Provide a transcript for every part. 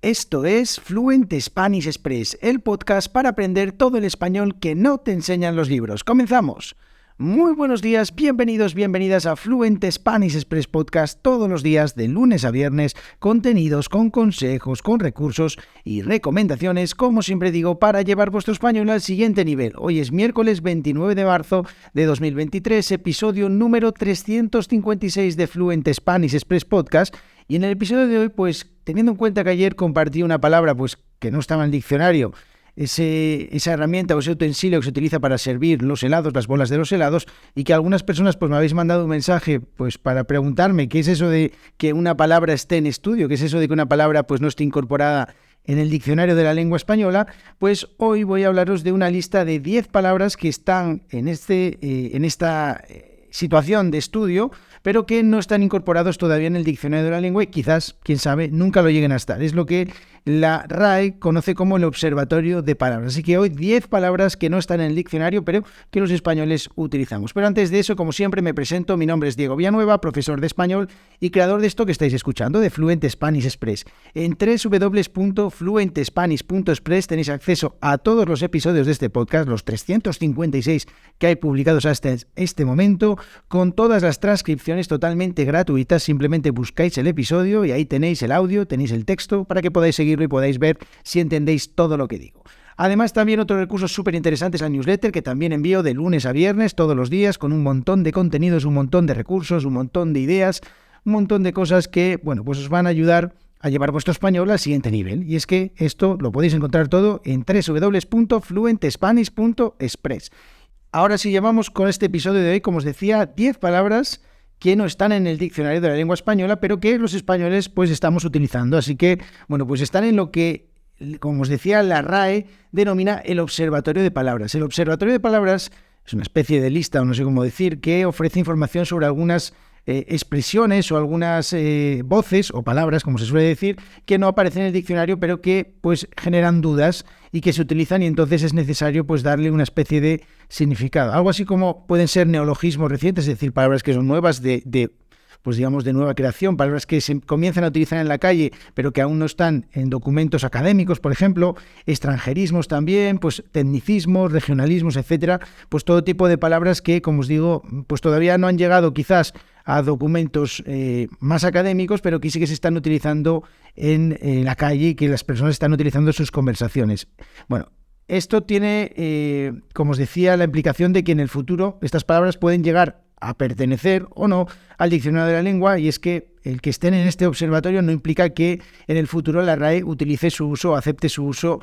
Esto es Fluent Spanish Express, el podcast para aprender todo el español que no te enseñan los libros. ¡Comenzamos! Muy buenos días, bienvenidas a Fluent Spanish Express Podcast todos los días de lunes a viernes, contenidos con consejos, con recursos y recomendaciones, como siempre digo, para llevar vuestro español al siguiente nivel. Hoy es miércoles 29 de marzo de 2023, episodio número 356 de Fluent Spanish Express Podcast. Y en el episodio de hoy, pues teniendo en cuenta que ayer compartí una palabra pues que no estaba en el diccionario, esa herramienta o ese utensilio que se utiliza para servir los helados, las bolas de los helados, y que algunas personas pues me habéis mandado un mensaje pues para preguntarme qué es eso de que una palabra esté en estudio, qué es eso de que una palabra pues no esté incorporada en el diccionario de la lengua española. Pues hoy voy a hablaros de una lista de 10 palabras que están en esta situación de estudio, pero que no están incorporados todavía en el diccionario de la lengua y quizás, quién sabe, nunca lo lleguen a estar. Es lo que la RAE conoce como el observatorio de palabras. Así que hoy 10 palabras que no están en el diccionario, pero que los españoles utilizamos. Pero antes de eso, como siempre, me presento. Mi nombre es Diego Villanueva, profesor de español y creador de esto que estáis escuchando, de Fluent Spanish Express. En www.fluentespanish.express tenéis acceso a todos los episodios de este podcast, los 356 que hay publicados hasta este momento, con todas las transcripciones totalmente gratuitas. Simplemente buscáis el episodio y ahí tenéis el audio, tenéis el texto para que podáis seguirlo y podáis ver si entendéis todo lo que digo. Además, también otro recurso súper interesante es la newsletter, que también envío de lunes a viernes todos los días, con un montón de contenidos, un montón de recursos, un montón de ideas, un montón de cosas que, bueno, pues os van a ayudar a llevar vuestro español al siguiente nivel. Y es que esto lo podéis encontrar todo en www.fluentespanish.express. Ahora sí, llevamos con este episodio de hoy, como os decía, 10 palabras que no están en el diccionario de la lengua española, pero que los españoles pues estamos utilizando. Así que, bueno, pues están en lo que, como os decía, la RAE denomina el observatorio de palabras. El observatorio de palabras es una especie de lista, o no sé cómo decir, que ofrece información sobre algunas expresiones o algunas voces o palabras, como se suele decir, que no aparecen en el diccionario, pero que pues generan dudas y que se utilizan, y entonces es necesario pues darle una especie de significado. Algo así como pueden ser neologismos recientes, es decir, palabras que son nuevas pues digamos de nueva creación, palabras que se comienzan a utilizar en la calle, pero que aún no están en documentos académicos, por ejemplo, extranjerismos también, pues tecnicismos, regionalismos, etcétera, pues todo tipo de palabras que, como os digo, pues todavía no han llegado quizás a documentos más académicos, pero que sí que se están utilizando en la calle y que las personas están utilizando en sus conversaciones. Bueno, esto tiene, como os decía, la implicación de que en el futuro estas palabras pueden llegar a pertenecer o no al diccionario de la lengua, y es que el que estén en este observatorio no implica que en el futuro la RAE utilice su uso, acepte su uso,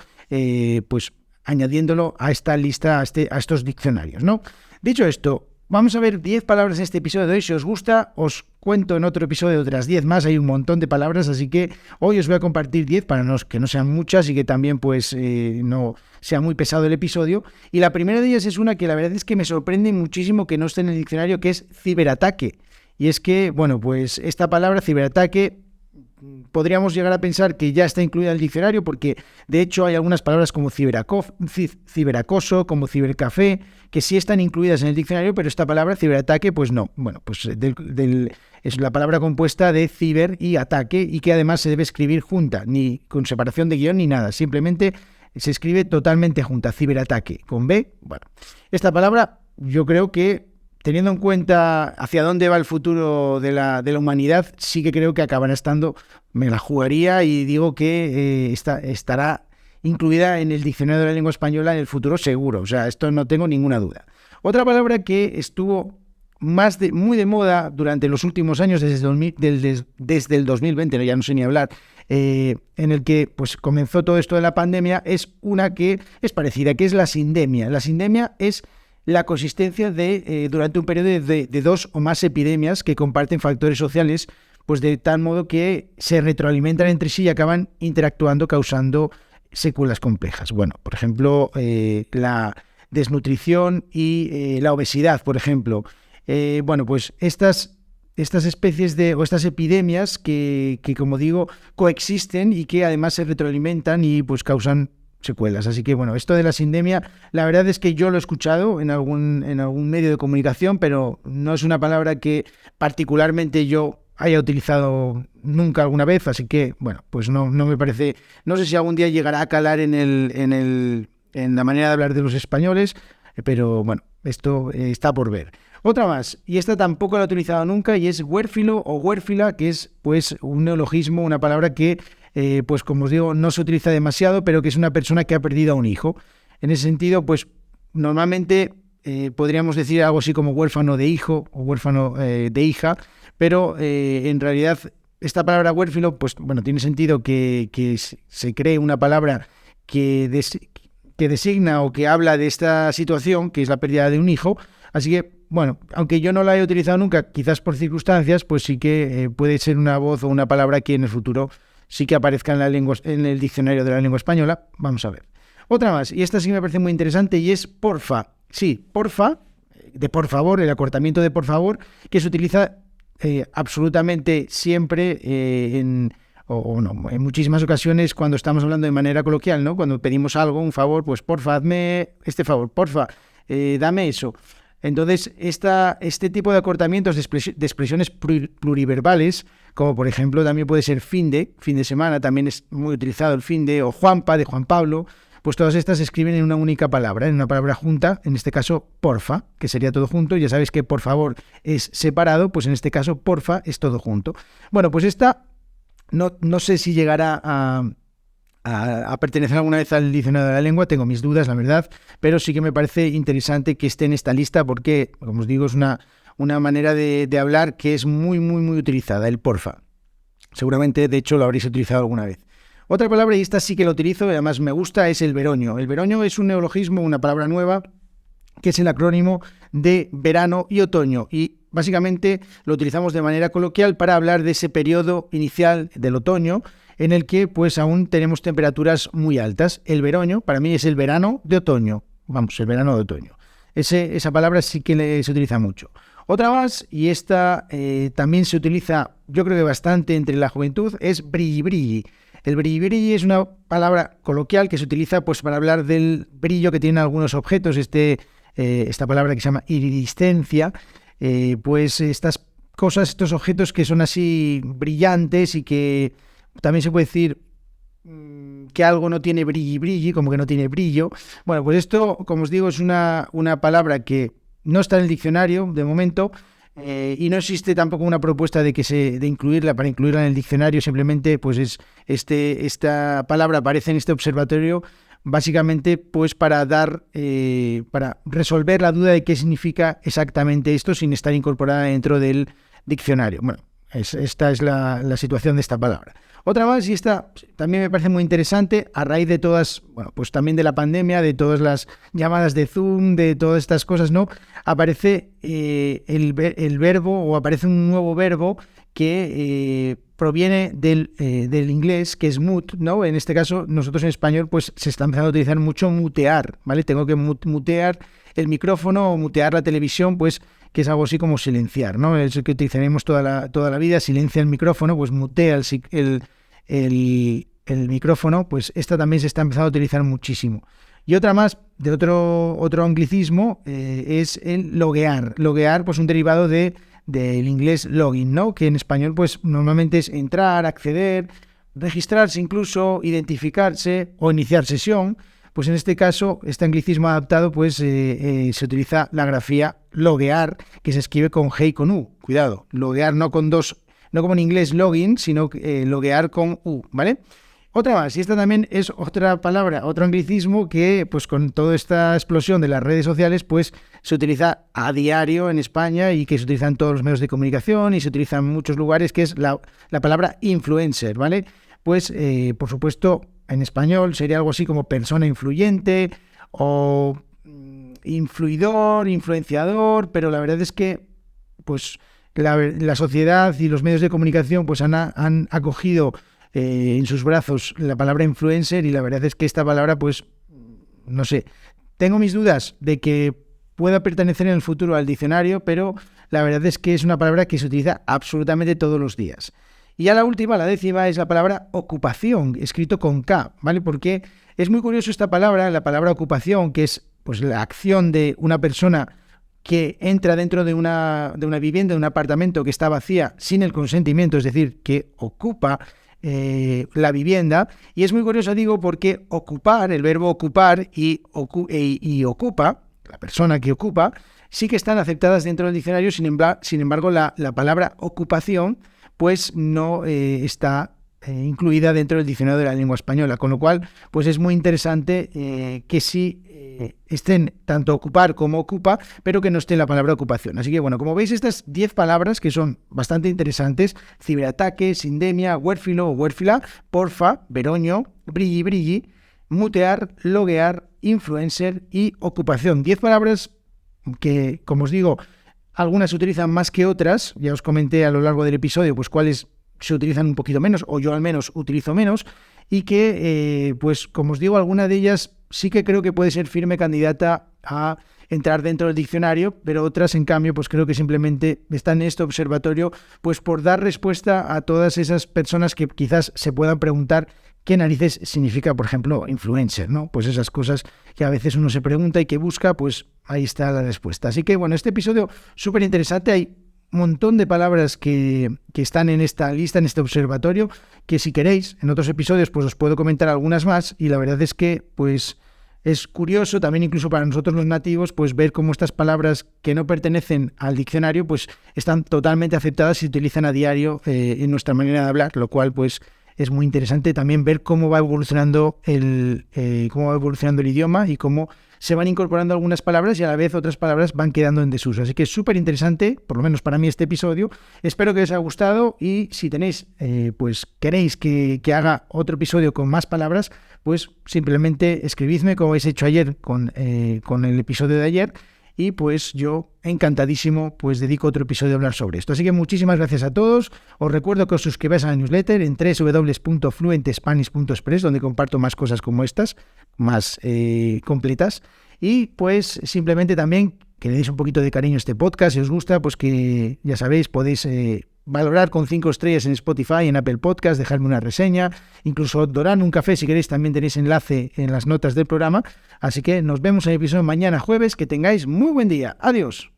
pues añadiéndolo a esta lista, a estos diccionarios, ¿no? Dicho esto, vamos a ver 10 palabras en este episodio de hoy. Si os gusta, os cuento en otro episodio otras 10 más. Hay un montón de palabras, así que hoy os voy a compartir 10 para que no sean muchas y que también pues no sea muy pesado el episodio. Y la primera de ellas es una que la verdad es que me sorprende muchísimo que no esté en el diccionario, que es ciberataque. Y es que, bueno, pues esta palabra ciberataque podríamos llegar a pensar que ya está incluida en el diccionario, porque de hecho hay algunas palabras como ciberacoso, como cibercafé, que sí están incluidas en el diccionario, pero esta palabra ciberataque pues no. Bueno, pues es la palabra compuesta de ciber y ataque, y que además se debe escribir junta, ni con separación de guión ni nada, simplemente se escribe totalmente junta, ciberataque, con B. Bueno, esta palabra yo creo que, teniendo en cuenta hacia dónde va el futuro de la humanidad, sí que creo que acabará estando, me la jugaría y digo que estará incluida en el diccionario de la lengua española en el futuro seguro. O sea, esto no tengo ninguna duda. Otra palabra que estuvo muy de moda durante los últimos años, desde el 2020, ya no sé ni hablar, en el que pues comenzó todo esto de la pandemia, es una que es parecida, que es la sindemia. La sindemia es la consistencia durante un periodo de 2 o más epidemias que comparten factores sociales, pues de tal modo que se retroalimentan entre sí y acaban interactuando, causando secuelas complejas. Bueno, por ejemplo, la desnutrición y la obesidad, por ejemplo. Bueno, pues estas especies o estas epidemias que, como digo, coexisten y que además se retroalimentan y pues causan secuelas. Así que bueno, esto de la sindemia, la verdad es que yo lo he escuchado en algún medio de comunicación, pero no es una palabra que particularmente yo haya utilizado nunca alguna vez, así que, bueno, pues no me parece, no sé si algún día llegará a calar en la manera de hablar de los españoles, pero bueno, esto está por ver. Otra más, y esta tampoco la he utilizado nunca, y es huérfilo o huérfila, que es pues un neologismo, una palabra que, pues como os digo, no se utiliza demasiado, pero que es una persona que ha perdido a un hijo. En ese sentido, pues normalmente podríamos decir algo así como huérfano de hijo o huérfano de hija, pero en realidad esta palabra huérfilo, pues bueno, tiene sentido que se cree una palabra que designa o que habla de esta situación, que es la pérdida de un hijo. Así que, bueno, aunque yo no la he utilizado nunca, quizás por circunstancias, pues sí que puede ser una voz o una palabra que en el futuro sí que aparezca en el diccionario de la lengua española. Vamos a ver. Otra más, y esta sí me parece muy interesante, y es porfa. Sí, porfa, de por favor, el acortamiento de por favor, que se utiliza absolutamente siempre en muchísimas ocasiones cuando estamos hablando de manera coloquial, ¿no? Cuando pedimos algo, un favor, pues porfa, hazme este favor, porfa, dame eso. Entonces, este tipo de acortamientos de expresiones pluriverbales, como por ejemplo también puede ser fin de semana, también es muy utilizado el fin de, o Juanpa, de Juan Pablo, pues todas estas se escriben en una única palabra, en una palabra junta, en este caso porfa, que sería todo junto. Ya sabéis que por favor es separado, pues en este caso porfa es todo junto. Bueno, pues esta no sé si llegará a pertenecer alguna vez al diccionario de la lengua, tengo mis dudas, la verdad, pero sí que me parece interesante que esté en esta lista porque, como os digo, es una manera de hablar que es muy, muy, muy utilizada, el porfa. Seguramente, de hecho, lo habréis utilizado alguna vez. Otra palabra, y esta sí que lo utilizo y además me gusta, es el veroño. El veroño es un neologismo, una palabra nueva, que es el acrónimo de verano y otoño. Y básicamente lo utilizamos de manera coloquial para hablar de ese periodo inicial del otoño en el que pues aún tenemos temperaturas muy altas. El veroño para mí es el verano de otoño. Vamos, el verano de otoño. Esa palabra sí que se utiliza mucho. Otra más, y esta también se utiliza yo creo que bastante entre la juventud, es brilli brilli. El brilli brilli es una palabra coloquial que se utiliza pues para hablar del brillo que tienen algunos objetos. Esta palabra que se llama iridiscencia, pues estas cosas, estos objetos que son así brillantes y que también se puede decir que algo no tiene brilli brilli, como que no tiene brillo. Bueno, pues esto, como os digo, es una palabra que no está en el diccionario de momento. Y no existe tampoco una propuesta de incluirla, para incluirla en el diccionario. Simplemente pues esta palabra aparece en este observatorio básicamente pues para resolver la duda de qué significa exactamente esto sin estar incorporada dentro del diccionario. Bueno, esta es la situación de esta palabra. Otra más, y esta también me parece muy interesante, a raíz de todas, bueno, pues también de la pandemia, de todas las llamadas de Zoom, de todas estas cosas, ¿no? Aparece el verbo, o aparece un nuevo verbo que proviene del inglés, que es mute, ¿no? En este caso, nosotros en español, pues se está empezando a utilizar mucho mutear, ¿vale? Tengo que mutear el micrófono o mutear la televisión, pues que es algo así como silenciar, ¿no? Es el que utilizaremos toda la vida, silencia el micrófono, pues mutea el micrófono, pues esta también se está empezando a utilizar muchísimo. Y otra más, de otro anglicismo, es el loguear. Loguear, pues un derivado del inglés login, ¿no? Que en español, pues normalmente es entrar, acceder, registrarse incluso, identificarse o iniciar sesión. Pues en este caso, este anglicismo adaptado, pues se utiliza la grafía loguear, que se escribe con G y con U. Cuidado, loguear no con dos, no como en inglés login, sino loguear con U, ¿vale? Otra más, y esta también es otra palabra, otro anglicismo que, pues con toda esta explosión de las redes sociales, pues se utiliza a diario en España y que se utiliza en todos los medios de comunicación y se utiliza en muchos lugares, que es la palabra influencer, ¿vale? Pues, por supuesto, en español sería algo así como persona influyente o influidor, influenciador, pero la verdad es que pues la sociedad y los medios de comunicación pues han acogido en sus brazos la palabra influencer, y la verdad es que esta palabra pues no sé, tengo mis dudas de que pueda pertenecer en el futuro al diccionario, pero la verdad es que es una palabra que se utiliza absolutamente todos los días. Y ya la última, la décima, es la palabra ocupación, escrito con K, ¿vale? Porque es muy curioso esta palabra, la palabra ocupación, que es pues la acción de una persona que entra dentro de una vivienda, de un apartamento que está vacía sin el consentimiento, es decir, que ocupa la vivienda. Y es muy curioso, digo, porque ocupar, el verbo ocupar y ocupa, la persona que ocupa, sí que están aceptadas dentro del diccionario. Sin embargo, la palabra ocupación pues no está incluida dentro del diccionario de la lengua española, con lo cual pues es muy interesante que sí estén tanto ocupar como ocupa, pero que no esté la palabra ocupación. Así que bueno, como veis, estas 10 palabras que son bastante interesantes: ciberataque, sindemia, huérfilo o huérfila, porfa, veroño, brilli, brilli, mutear, loguear, influencer y ocupación. 10 palabras que, como os digo, algunas se utilizan más que otras. Ya os comenté a lo largo del episodio pues cuáles se utilizan un poquito menos, o yo al menos utilizo menos, y que, pues como os digo, alguna de ellas sí que creo que puede ser firme candidata a entrar dentro del diccionario, pero otras, en cambio, pues creo que simplemente están en este observatorio pues por dar respuesta a todas esas personas que quizás se puedan preguntar qué narices significa, por ejemplo, influencer, ¿no? Pues esas cosas que a veces uno se pregunta y que busca, pues ahí está la respuesta. Así que bueno, este episodio súper interesante. Hay un montón de palabras que están en esta lista, en este observatorio, que si queréis, en otros episodios pues os puedo comentar algunas más, y la verdad es que pues es curioso también, incluso para nosotros los nativos, pues ver cómo estas palabras que no pertenecen al diccionario pues están totalmente aceptadas y se utilizan a diario en nuestra manera de hablar, lo cual pues es muy interesante también ver cómo va evolucionando el idioma y cómo se van incorporando algunas palabras y a la vez otras palabras van quedando en desuso. Así que es súper interesante, por lo menos para mí, este episodio. Espero que os haya gustado, y si tenéis, pues queréis que haga otro episodio con más palabras, pues simplemente escribidme, como habéis hecho ayer con el episodio de ayer, y pues yo encantadísimo pues dedico otro episodio a hablar sobre esto. Así que muchísimas gracias a todos. Os recuerdo que os suscribáis a la newsletter en www.fluentespanish.express, donde comparto más cosas como estas, más completas. Y pues simplemente también que le deis un poquito de cariño a este podcast. Si os gusta, pues que ya sabéis, podéis valorar con 5 estrellas en Spotify, en Apple Podcast, dejarme una reseña, incluso donar un café si queréis. También tenéis enlace en las notas del programa. Así que nos vemos en el episodio mañana jueves. Que tengáis muy buen día. Adiós.